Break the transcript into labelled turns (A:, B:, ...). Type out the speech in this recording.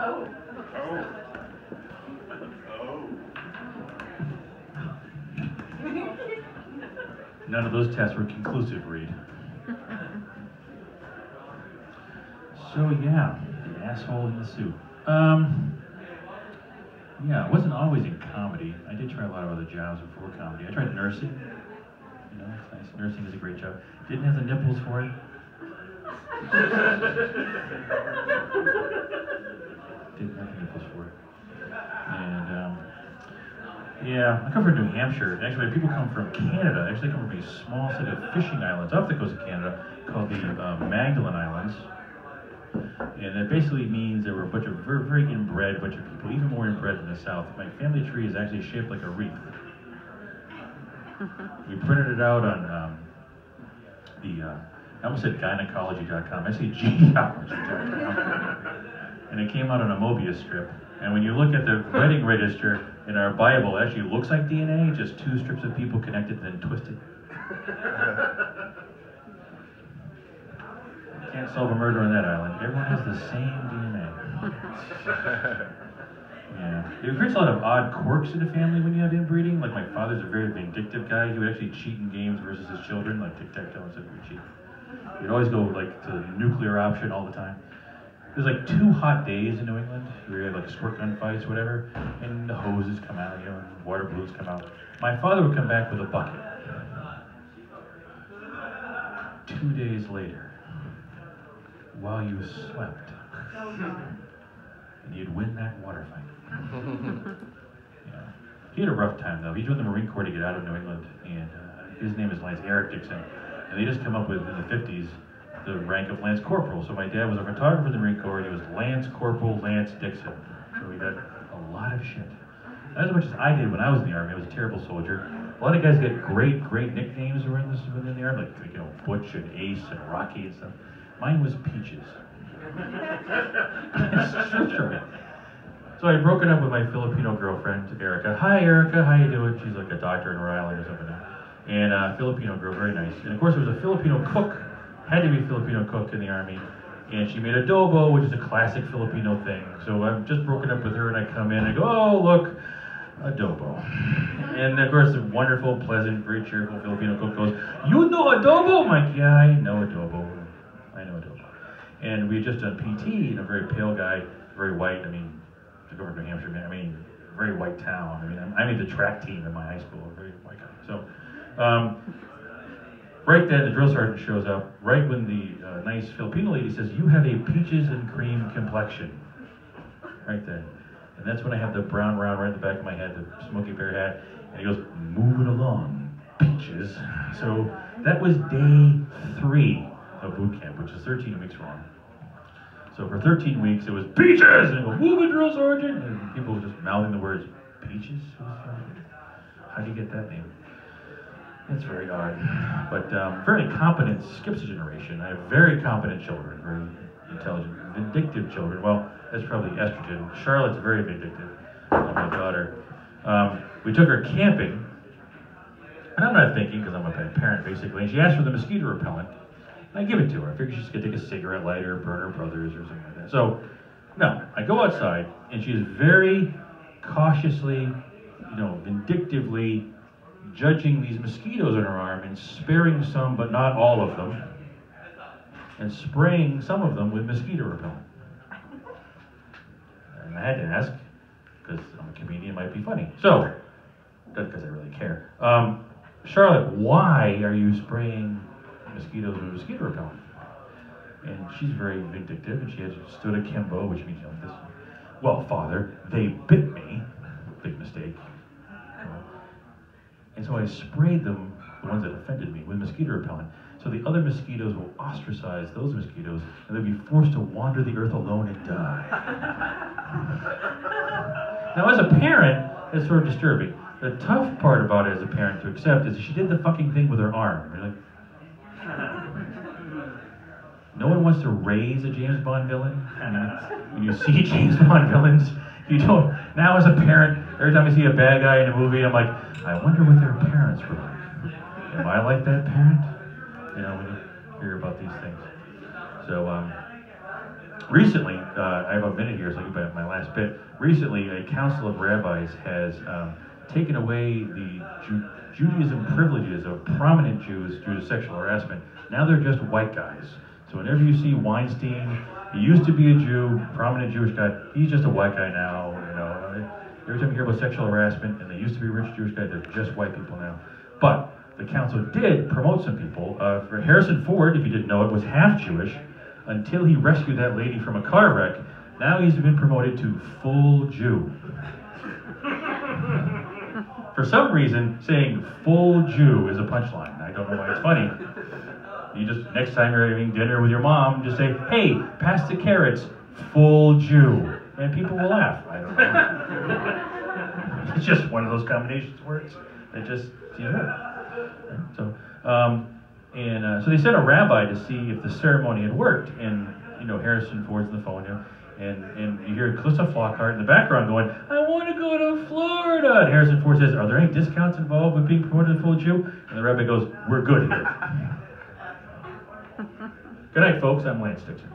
A: Oh.
B: None of those tests were conclusive, Reed. So yeah, the asshole in the suit. Yeah, I wasn't always in comedy. I did try a lot of other jobs before comedy. I tried nursing. You know, it's nice. Nursing is a great job. Didn't have the nipples for it. Didn't have the nipples for it. And yeah, I come from New Hampshire. Actually, people come from Canada. I actually come from a small set of fishing islands off the coast of Canada called the Magdalen Islands. And that basically means there were a bunch of very, very inbred bunch of people, even more inbred than the South. My family tree is actually shaped like a wreath. We printed it out on I almost said gynecology.com, actually genealogy.com. And it came out on a Mobius strip. And when you look at the wedding register in our Bible, it actually looks like DNA, just two strips of people connected and then twisted. Can't solve a murder on that island. Everyone has the same DNA. Yeah. It creates a lot of odd quirks in the family when you have inbreeding. Like my father's a very vindictive guy. He would actually cheat in games versus his children, like tic-tac-toe instead of cheat. He'd always go like to the nuclear option all the time. There's like 2 hot days in New England where you have like squirt gun fights, whatever, and the hoses come out, you know, and water balloons come out. My father would come back with a bucket. 2 days later, while you slept, and you'd win that water fight. Yeah. He had a rough time though. He joined the Marine Corps to get out of New England, and his name is Lance Eric Dixon. And they just come up with, in the 50s, the rank of Lance Corporal. So my dad was a photographer in the Marine Corps, and he was Lance Corporal Lance Dixon. So he got a lot of shit. Not as much as I did when I was in the Army. I was a terrible soldier. A lot of guys get great nicknames within the Army, like you know, Butch and Ace and Rocky and stuff. Mine was Peaches. It's true. So I'd broken up with my Filipino girlfriend, Erica. Hi, Erica, how you doing? She's like a doctor in Rhode Island or something. And Filipino girl, very nice. And of course, there was a Filipino cook. Had to be a Filipino cook in the Army. And she made adobo, which is a classic Filipino thing. So I've just broken up with her, and I come in and I go, oh, look, adobo. And of course, the wonderful, pleasant, very cheerful Filipino cook goes, you know adobo? I'm like, yeah, I know adobo. I know adobo. And we had just done PT, and a very pale guy, very white. I mean, to go over to New Hampshire, man, I mean, very white town. I mean, I made the track team in my high school, a very white guy. So, right then, the drill sergeant shows up, right when the nice Filipino lady says, you have a peaches and cream complexion. Right then. And that's when I have the brown round right in the back of my head, the Smokey Bear hat, and he goes, move it along, peaches. So that was day 3 of boot camp, which is 13 weeks long. So for 13 weeks, it was peaches, and I go, move it, drill sergeant, and people were just mouthing the words, peaches? How do you get that name? It's very odd, but very competent, skips a generation. I have very competent children, very intelligent, vindictive children. Well, that's probably estrogen. Charlotte's very vindictive, my daughter. We took her camping, and I'm not thinking, because I'm a bad parent, basically, and she asked for the mosquito repellent, and I give it to her. I figured she's going to take a cigarette lighter, burn her brother's, or something like that. So, no, I go outside, and she is very cautiously, vindictively judging these mosquitoes on her arm and sparing some, but not all of them, and spraying some of them with mosquito repellent. And I had to ask, because I'm a comedian, it might be funny. So, not because I really care. Charlotte, why are you spraying mosquitoes with mosquito repellent? And she's very vindictive, and she has stood akimbo, which means like this. Well, Father, they bit me. Big mistake. And so I sprayed them, the ones that offended me, with mosquito repellent. So the other mosquitoes will ostracize those mosquitoes, and they'll be forced to wander the earth alone and die. Now, as a parent, that's sort of disturbing. The tough part about it as a parent to accept is that she did the fucking thing with her arm. You're like, no one wants to raise a James Bond villain. When you see James Bond villains, you don't. Now, as a parent, every time I see a bad guy in a movie, I'm like, I wonder what their parents were like. Am I like that parent? When you hear about these things. So, Recently, I have a minute here, so I'll give my last bit. Recently, a council of rabbis has taken away the Judaism privileges of prominent Jews due to sexual harassment. Now they're just white guys. So whenever you see Weinstein, he used to be a Jew, prominent Jewish guy. He's just a white guy now. You know, every time you hear about sexual harassment, and they used to be rich Jewish guys, they're just white people now. But the council did promote some people. For Harrison Ford, if you didn't know it, was half Jewish until he rescued that lady from a car wreck. Now he's been promoted to full Jew. For some reason, saying full Jew is a punchline. I don't know why it's funny. You just, next time you're having dinner with your mom, just say, hey, pass the carrots, full Jew. And people will laugh. I don't know. It's just one of those combinations of words that just, you know. So, so they sent a rabbi to see if the ceremony had worked. And, you know, Harrison Ford's on the phone, you know, and you hear Calista Flockhart in the background going, I want to go to Florida. And Harrison Ford says, are there any discounts involved with being promoted to full Jew? And the rabbi goes, we're good here. Good night, folks. I'm Lance Dixon.